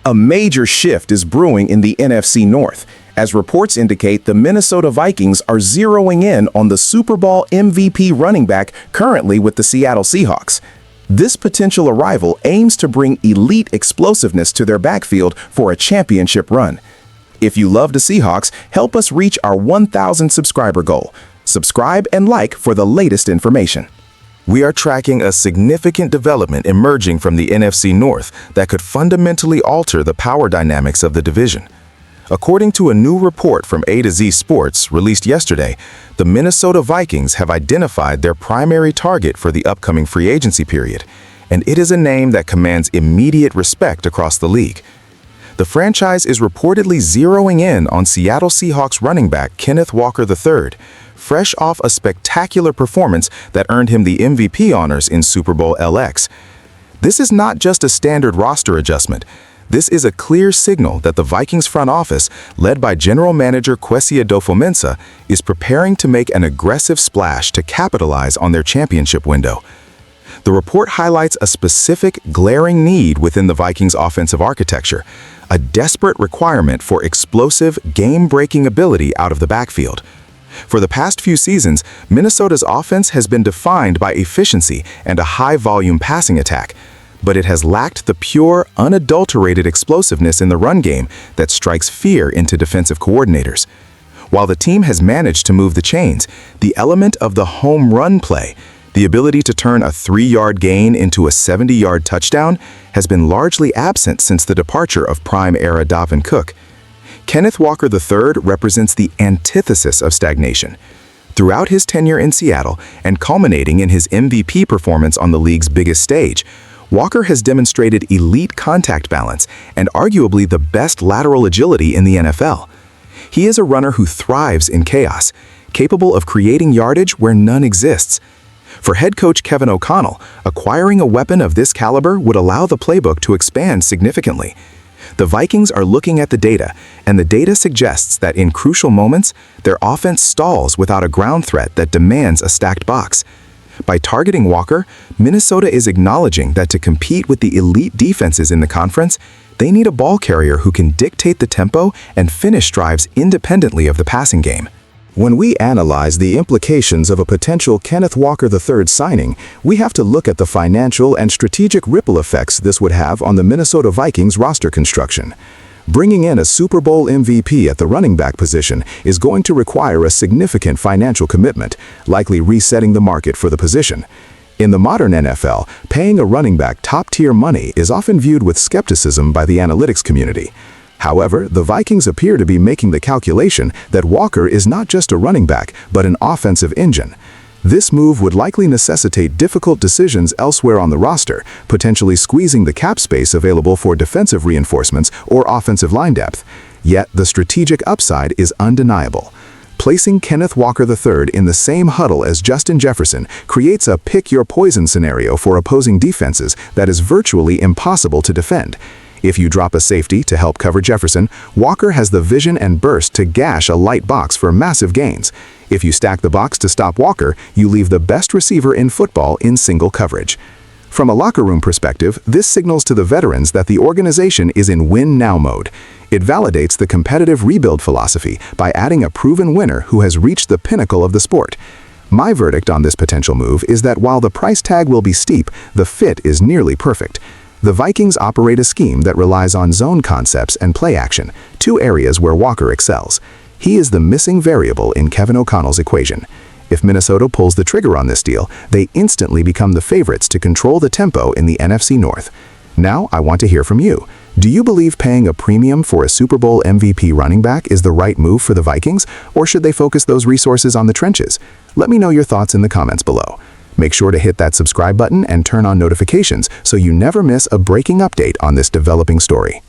A major shift is brewing in the NFC North, as reports indicate the Minnesota Vikings are zeroing in on the Super Bowl MVP running back currently with the Seattle Seahawks. This potential arrival aims to bring elite explosiveness to their backfield for a championship run. If you love the Seahawks, help us reach our 1,000 subscriber goal. Subscribe and like for the latest information. We are tracking a significant development emerging from the NFC North that could fundamentally alter the power dynamics of the division. According to a new report from A to Z Sports released yesterday, the Minnesota Vikings have identified their primary target for the upcoming free agency period, and it is a name that commands immediate respect across the league. The franchise is reportedly zeroing in on Seattle Seahawks running back Kenneth Walker III, fresh off a spectacular performance that earned him the MVP honors in Super Bowl LX. This is not just a standard roster adjustment. This is a clear signal that the Vikings front office, led by General Manager Kwesi Adofo-Mensah, is preparing to make an aggressive splash to capitalize on their championship window. The report highlights a specific, glaring need within the Vikings' offensive architecture, a desperate requirement for explosive, game-breaking ability out of the backfield. For the past few seasons, Minnesota's offense has been defined by efficiency and a high-volume passing attack, but it has lacked the pure, unadulterated explosiveness in the run game that strikes fear into defensive coordinators. While the team has managed to move the chains, the element of the home run play, the ability to turn a 3-yard gain into a 70-yard touchdown, has been largely absent since the departure of prime-era Dalvin Cook. Kenneth Walker III represents the antithesis of stagnation. Throughout his tenure in Seattle and culminating in his MVP performance on the league's biggest stage, Walker has demonstrated elite contact balance and arguably the best lateral agility in the NFL. He is a runner who thrives in chaos, capable of creating yardage where none exists. For head coach Kevin O'Connell, acquiring a weapon of this caliber would allow the playbook to expand significantly. The Vikings are looking at the data, and the data suggests that in crucial moments, their offense stalls without a ground threat that demands a stacked box. By targeting Walker, Minnesota is acknowledging that to compete with the elite defenses in the conference, they need a ball carrier who can dictate the tempo and finish drives independently of the passing game. When we analyze the implications of a potential Kenneth Walker III signing, we have to look at the financial and strategic ripple effects this would have on the Minnesota Vikings roster construction. Bringing in a Super Bowl MVP at the running back position is going to require a significant financial commitment, likely resetting the market for the position. In the modern NFL, paying a running back top-tier money is often viewed with skepticism by the analytics community. However, the Vikings appear to be making the calculation that Walker is not just a running back, but an offensive engine. This move would likely necessitate difficult decisions elsewhere on the roster, potentially squeezing the cap space available for defensive reinforcements or offensive line depth. Yet, the strategic upside is undeniable. Placing Kenneth Walker III in the same huddle as Justin Jefferson creates a pick-your-poison scenario for opposing defenses that is virtually impossible to defend. If you drop a safety to help cover Jefferson, Walker has the vision and burst to gash a light box for massive gains. If you stack the box to stop Walker, you leave the best receiver in football in single coverage. From a locker room perspective, this signals to the veterans that the organization is in win-now mode. It validates the competitive rebuild philosophy by adding a proven winner who has reached the pinnacle of the sport. My verdict on this potential move is that while the price tag will be steep, the fit is nearly perfect. The Vikings operate a scheme that relies on zone concepts and play action, two areas where Walker excels. He is the missing variable in Kevin O'Connell's equation. If Minnesota pulls the trigger on this deal, they instantly become the favorites to control the tempo in the NFC North. Now, I want to hear from you. Do you believe paying a premium for a Super Bowl MVP running back is the right move for the Vikings, or should they focus those resources on the trenches? Let me know your thoughts in the comments below. Make sure to hit that subscribe button and turn on notifications so you never miss a breaking update on this developing story.